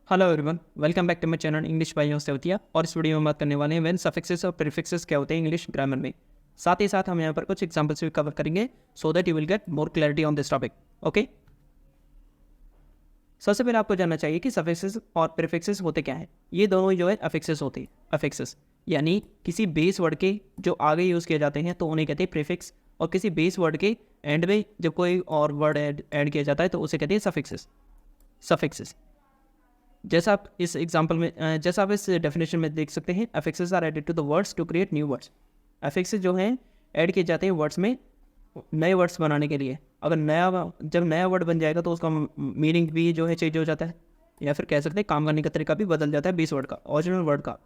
Hello everyone, welcome back to my channel English by Sevatiya. और इस video में बात करने वाले हैं व्हेन सफिक्सेस और प्रीफिक्सेस क्या होते हैं इंग्लिश ग्रामर में। साथ ही साथ हम यहाँ पर कुछ एग्जांपल्स भी कवर करेंगे so that you will get more clarity on this topic. Okay, सबसे पहले आपको जानना चाहिए कि सफिक्सेस और प्रीफिक्सेस होते क्या हैं। ये दोनों जो है अफिक्सेस होते हैं। अफिक्सेस यानी किसी बेस वर्ड के जो आगे यूज़ किए जाते हैं तो उन्हें कहते हैं प्रीफिक्स, और किसी बेस वर्ड के एंड में जब कोई और वर्ड ऐड किया जाता है तो उसे कहते हैं सफिक्सेस। सफिक्सेस जैसा आप इस एग्जांपल में जैसा आप इस डेफिनेशन में देख सकते हैं, affixes are added to the words to create new words. Affixes जो हैं ऐड किए जाते हैं वर्ड्स में नए वर्ड्स बनाने के लिए। अगर जब नया वर्ड बन जाएगा तो उसका मीनिंग भी जो है चेंज हो जाता है, या फिर कह सकते हैं काम करने का तरीका भी बदल जाता है बेस वर्ड का, ओरिजिनल वर्ड का।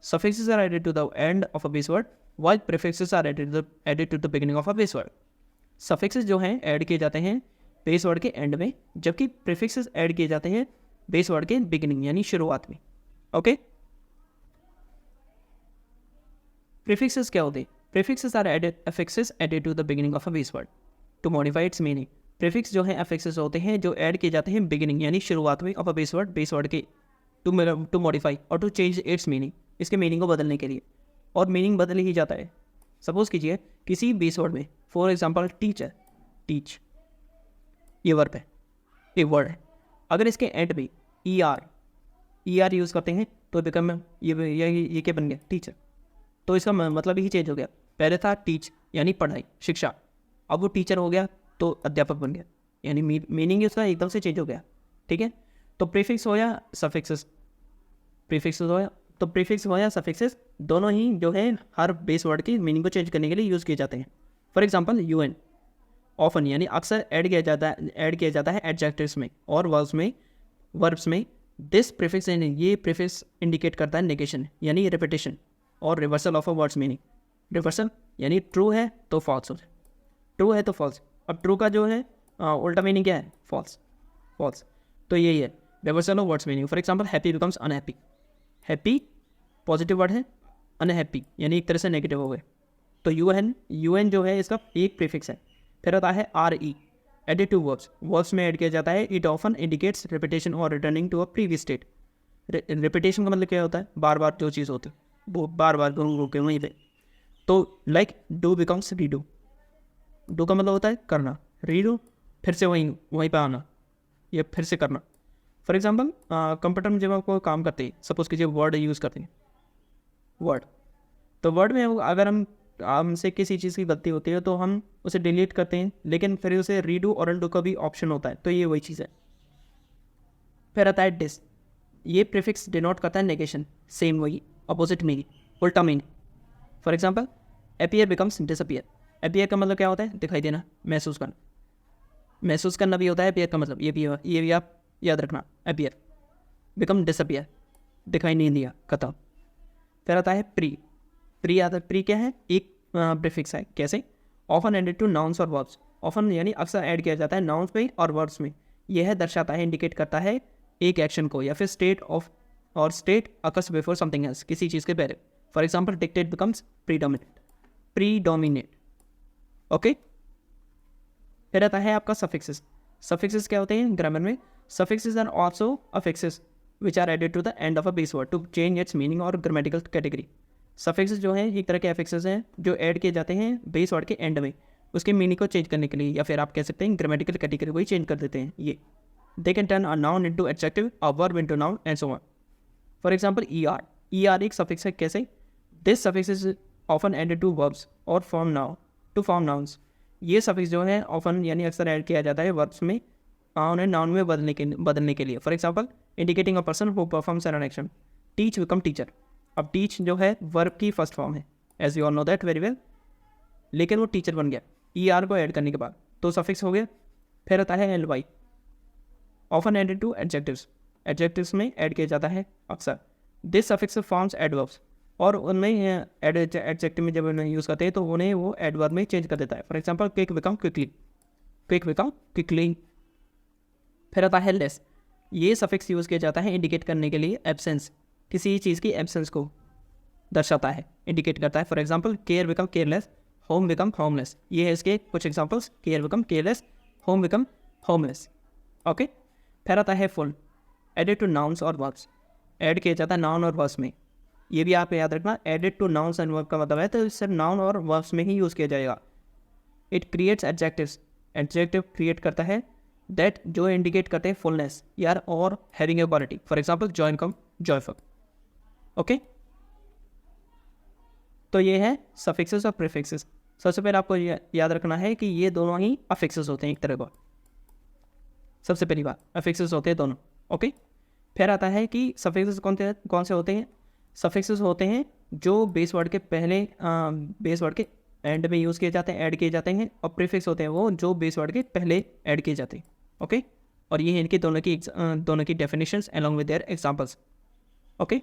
Suffixes are added to the end of a base word while prefixes are added to the beginning of a base word. Suffixes जो हैं ऐड किए जाते हैं बेस वर्ड के एंड में, जबकि प्रीफिक्सेस ऐड किए जाते हैं बेस वर्ड के बिगिनिंग यानी शुरुआत में। ओके, प्रीफिक्सेस क्या होते हैं? Prefixes are affixes added to the beginning of a base word to modify its meaning. Prefix जो है अफिक्सेस होते हैं जो ऐड किए जाते हैं बिगिनिंग यानी शुरुआत में ऑफ अ बेस वर्ड के टू मॉडिफाई और टू चेंज इट्स मीनिंग, इसके मीनिंग को बदलने के लिए। और मीनिंग बदल ही जाता है। सपोज कीजिए किसी बेस वर्ड में, फॉर एग्जाम्पल टीचर, टीच ये वर्ब है, ये वर्ड है। अगर इसके एंड में ई आर यूज़ करते हैं तो बिकम ये क्या बन गया? टीचर। तो इसका मतलब ही चेंज हो गया। पहले था टीच यानी पढ़ाई, शिक्षा, अब वो टीचर हो गया तो अध्यापक बन गया, यानी मीनिंग उसका एकदम से चेंज हो गया। ठीक है, तो प्रीफिक्स हो या सफिक्सेस, प्रीफिक्स हो या सफिक्सेस दोनों ही जो है हर बेस वर्ड की मीनिंग को चेंज करने के लिए यूज़ किए जाते हैं। फॉर एग्जाम्पल यूएन ऑफन यानी अक्सर ऐड किया जाता है एडजेक्टिव्स में और वर्ब्स में। दिस प्रीफिक्स ये प्रीफिक्स इंडिकेट करता है नेगेशन यानी रिपीटेशन और reversal of a words meaning. Reversal यानी ट्रू है तो फॉल्स हो जाए, ट्रू है तो फॉल्स। अब ट्रू का जो है उल्टा मीनिंग क्या है? फॉल्स। तो यही है reversal of words meaning. For example happy becomes unhappy. Happy positive word है, अनहैप्पी यानी एक तरह से नेगेटिव हो गए। तो यूएन जो है इसका एक प्रीफिक्स है। फिर आता है R E added to verbs में ऐड किया जाता है। इट ऑफन इंडिकेट्स रिपीटेशन और returning to a previous state. Repetition का मतलब क्या होता है? बार बार जो चीज़ होती है वो बार बार घूम के वहीं पे। तो like do becomes redo. Do का मतलब होता है करना, रीडू फिर से वहीं पे आना या फिर से करना। फॉर एग्जाम्पल कंप्यूटर में जब आप कोई काम करते हैं, सपोज कीजिए वर्ड यूज़ करते हैं, वर्ड, तो वर्ड में अगर हमसे किसी चीज़ की गलती होती है तो हम उसे डिलीट करते हैं, लेकिन फिर उसे रीडू और अनडू का भी ऑप्शन होता है। तो ये वही चीज़ है। फिर आता है डिस, ये प्रीफिक्स डिनोट करता है नेगेशन, सेम वही अपोजिट मीनिंग, उल्टा meaning. For example appear becomes disappear. Appear का मतलब क्या होता है? दिखाई देना, महसूस करना। महसूस करना भी होता है अपीयर का मतलब, ये भी आप याद रखना। अपीयर बिकम डिसअपीयर, दिखाई नहीं दिया, खत्म। फिर आता है प्री क्या है? एक प्रीफिक्स है। कैसे? ऑफन एडेड टू नाउन्स और वर्ब्स। ऑफन यानी अक्सर ऐड किया जाता है नाउन्स में और वर्ब्स में। यह दर्शाता है, इंडिकेट करता है एक एक्शन को या फिर state occurs before something else, किसी चीज़ के पहले। For example dictate becomes predominate. Okay, फिर आता है आपका सफिक्सेस। सफिक्सेस क्या होते हैं ग्रामर में? Suffixes are also affixes which are added to the end of a base word to change its meaning और ग्रामेटिकल कैटेगरी। सफिक्सेस जो हैं एक तरह के अफिक्सेस हैं जो ऐड किए जाते हैं बेस वर्ड के एंड में, उसके मीनिंग को चेंज करने के लिए, या फिर आप कह सकते हैं ग्रामेटिकल कैटेगरी को ही चेंज कर देते हैं। ये they can turn a noun into adjective, a verb into noun and so on. For example E R एक सफिक्स है। कैसे? This suffix is often added to verbs और फॉर्म नाउन्स। ये सफिक्स जो है ऑफन यानी अक्सर ऐड किया जाता है वर्ब्स में उन्हें नाउन में बदलने के लिए। For example indicating a person who performs an action. Teach become teacher. अब टीच जो है वर्ब की फर्स्ट फॉर्म है, as you all know that very well, लेकिन वो टीचर बन गया ई आर को ऐड करने के बाद, तो सफिक्स हो गया। फिर आता है L Y, often added to adjectives में ऐड किया जाता है अक्सर। दिस सफिक्स फॉर्म्स एडवर्ब्स, और उनमें एडजेक्टिव में जब उन्हें यूज़ करते हैं तो उन्हें वो एडवर्ब में चेंज कर देता है। For example quick become quickly. फिर आता है लेस, ये सफिक्स यूज़ किया जाता है इंडिकेट करने के लिए एब्सेंस, किसी चीज़ की एब्सेंस को दर्शाता है, इंडिकेट करता है। For example care become careless, home become homeless. ये है इसके कुछ examples, care become careless, home become homeless. Okay, फिर आता है फुल, एडेड टू नाउन्स और वर्ब्स, ऐड किया जाता है नाउन और वर्ब्स में। ये भी आप याद रखना, added to nouns and verb का मतलब है तो सिर्फ नाउन और वर्ब्स में ही यूज़ किया जाएगा। It creates adjectives, adjective create करता है दैट जो इंडिकेट करते हैं फुलनेस यार और having a quality, for example Joy come joyful. Okay, तो ये है सफिक्सेस और प्रीफिक्सेस। सबसे पहले आपको याद रखना है कि ये दोनों ही अफिक्सेस होते हैं एक तरह का। सबसे पहली बात अफिक्सेस होते हैं दोनों। ओके, फिर आता है कि सफिक्सेस कौन से होते हैं। सफिक्सेस होते हैं जो बेस वर्ड के पहले बेस वर्ड के एंड में यूज़ किए जाते हैं, ऐड किए जाते हैं, और प्रीफिक्स होते हैं वो जो बेस वर्ड के पहले ऐड किए जाते हैं। ओके, और ये इनकी दोनों की definitions along with their examples. Okay,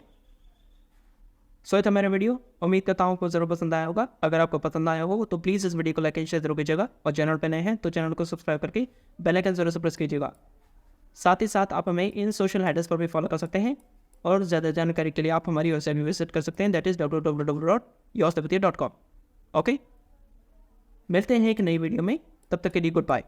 so ये था मेरा वीडियो, उम्मीद करता हूँ आपको ज़रूर पसंद आया होगा। अगर आपको पसंद आया हो तो प्लीज़ इस वीडियो को लाइक एंड शेयर जरूर कीजिएगा, और चैनल पर नए हैं तो चैनल को सब्सक्राइब करके बेल आइकन जरूर से प्रेस कीजिएगा। साथ ही साथ आप हमें इन सोशल हैंडल्स पर भी फॉलो कर सकते हैं, और ज़्यादा जानकारी के लिए आप हमारी वेबसाइट में विजिट कर सकते हैं, दैट इज़ www.yourstipathy.com। ओके, मिलते हैं एक नई वीडियो में, तब तक के लिए गुड बाय।